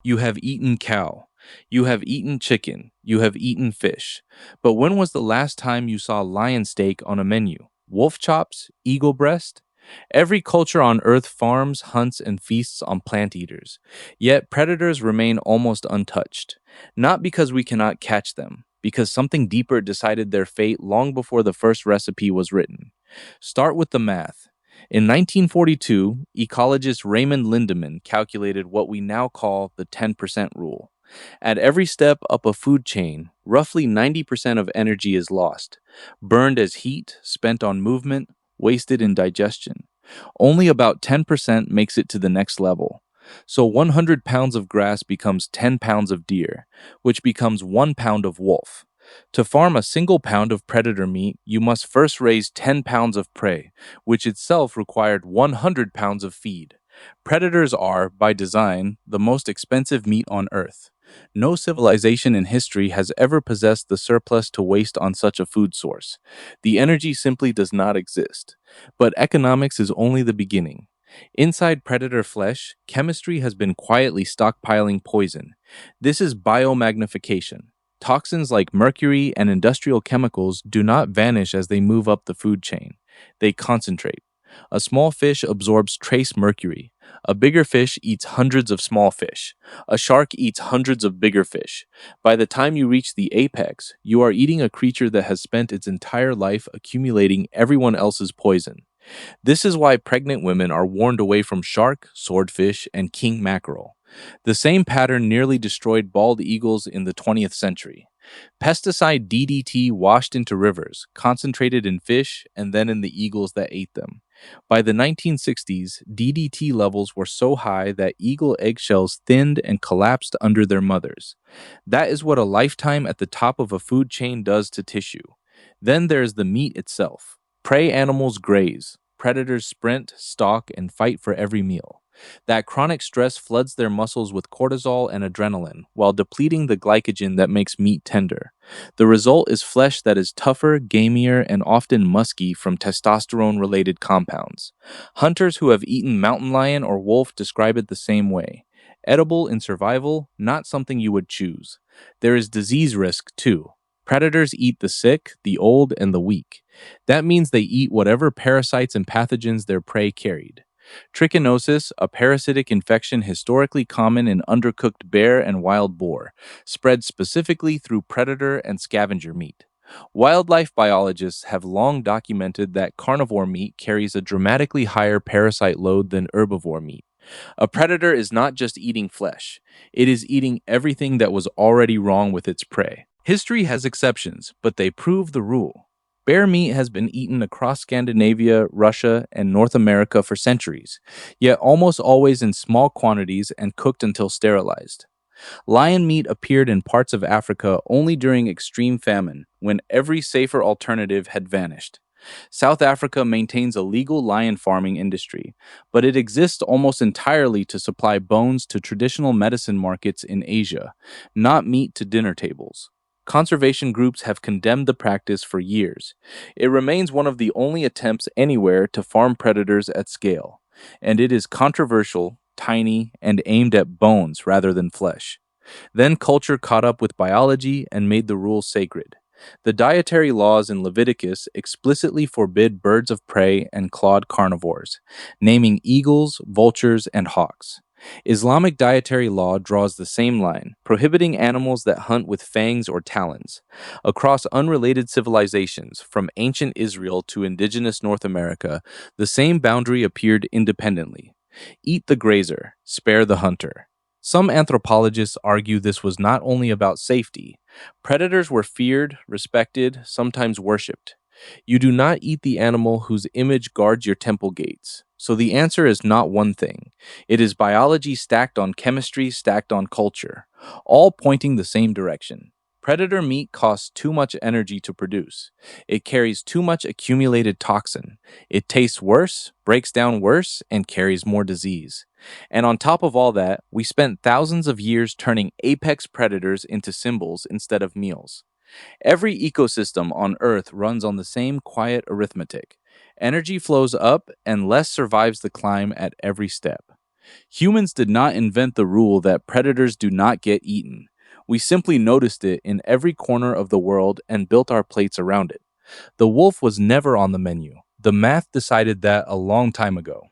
You have eaten cow. You have eaten chicken. You have eaten fish. But when was the last time you saw lion steak on a menu? Wolf chops? Eagle breast? Every culture on Earth farms, hunts, and feasts on plant eaters. Yet predators remain almost untouched. Not because we cannot catch them, because something deeper decided their fate long before the first recipe was written. Start with the math. In 1942, ecologist Raymond Lindeman calculated what we now call the 10% rule. At every step up a food chain, roughly 90% of energy is lost, burned as heat, spent on movement, wasted in digestion. Only about 10% makes it to the next level. So 100 pounds of grass becomes 10 pounds of deer, which becomes 1 pound of wolf. To farm a single pound of predator meat, you must first raise 10 pounds of prey, which itself required 100 pounds of feed. Predators are, by design, the most expensive meat on Earth. No civilization in history has ever possessed the surplus to waste on such a food source. The energy simply does not exist. But economics is only the beginning. Inside predator flesh, chemistry has been quietly stockpiling poison. This is biomagnification. Toxins like mercury and industrial chemicals do not vanish as they move up the food chain. They concentrate. A small fish absorbs trace mercury. A bigger fish eats hundreds of small fish. A shark eats hundreds of bigger fish. By the time you reach the apex, you are eating a creature that has spent its entire life accumulating everyone else's poison. This is why pregnant women are warned away from shark, swordfish, and king mackerel. The same pattern nearly destroyed bald eagles in the 20th century. Pesticide DDT washed into rivers, concentrated in fish, and then in the eagles that ate them. By the 1960s, DDT levels were so high that eagle eggshells thinned and collapsed under their mothers. That is what a lifetime at the top of a food chain does to tissue. Then there's the meat itself. Prey animals graze. Predators sprint, stalk, and fight for every meal. That chronic stress floods their muscles with cortisol and adrenaline, while depleting the glycogen that makes meat tender. The result is flesh that is tougher, gamier, and often musky from testosterone-related compounds. Hunters who have eaten mountain lion or wolf describe it the same way. Edible in survival, not something you would choose. There is disease risk, too. Predators eat the sick, the old, and the weak. That means they eat whatever parasites and pathogens their prey carried. Trichinosis, a parasitic infection historically common in undercooked bear and wild boar, spreads specifically through predator and scavenger meat. Wildlife biologists have long documented that carnivore meat carries a dramatically higher parasite load than herbivore meat. A predator is not just eating flesh, it is eating everything that was already wrong with its prey. History has exceptions, but they prove the rule. Bear meat has been eaten across Scandinavia, Russia, and North America for centuries, yet almost always in small quantities and cooked until sterilized. Lion meat appeared in parts of Africa only during extreme famine, when every safer alternative had vanished. South Africa maintains a legal lion farming industry, but it exists almost entirely to supply bones to traditional medicine markets in Asia, not meat to dinner tables. Conservation groups have condemned the practice for years. It remains one of the only attempts anywhere to farm predators at scale, and it is controversial, tiny, and aimed at bones rather than flesh. Then culture caught up with biology and made the rules sacred. The dietary laws in Leviticus explicitly forbid birds of prey and clawed carnivores, naming eagles, vultures, and hawks. Islamic dietary law draws the same line, prohibiting animals that hunt with fangs or talons. Across unrelated civilizations, from ancient Israel to indigenous North America, the same boundary appeared independently. Eat the grazer, spare the hunter. Some anthropologists argue this was not only about safety. Predators were feared, respected, sometimes worshipped. You do not eat the animal whose image guards your temple gates. So the answer is not one thing. It is biology stacked on chemistry stacked on culture, all pointing the same direction. Predator meat costs too much energy to produce. It carries too much accumulated toxin. It tastes worse, breaks down worse, and carries more disease. And on top of all that, we spent thousands of years turning apex predators into symbols instead of meals. Every ecosystem on Earth runs on the same quiet arithmetic. Energy flows up, and less survives the climb at every step. Humans did not invent the rule that predators do not get eaten. We simply noticed it in every corner of the world and built our plates around it. The wolf was never on the menu. The math decided that a long time ago.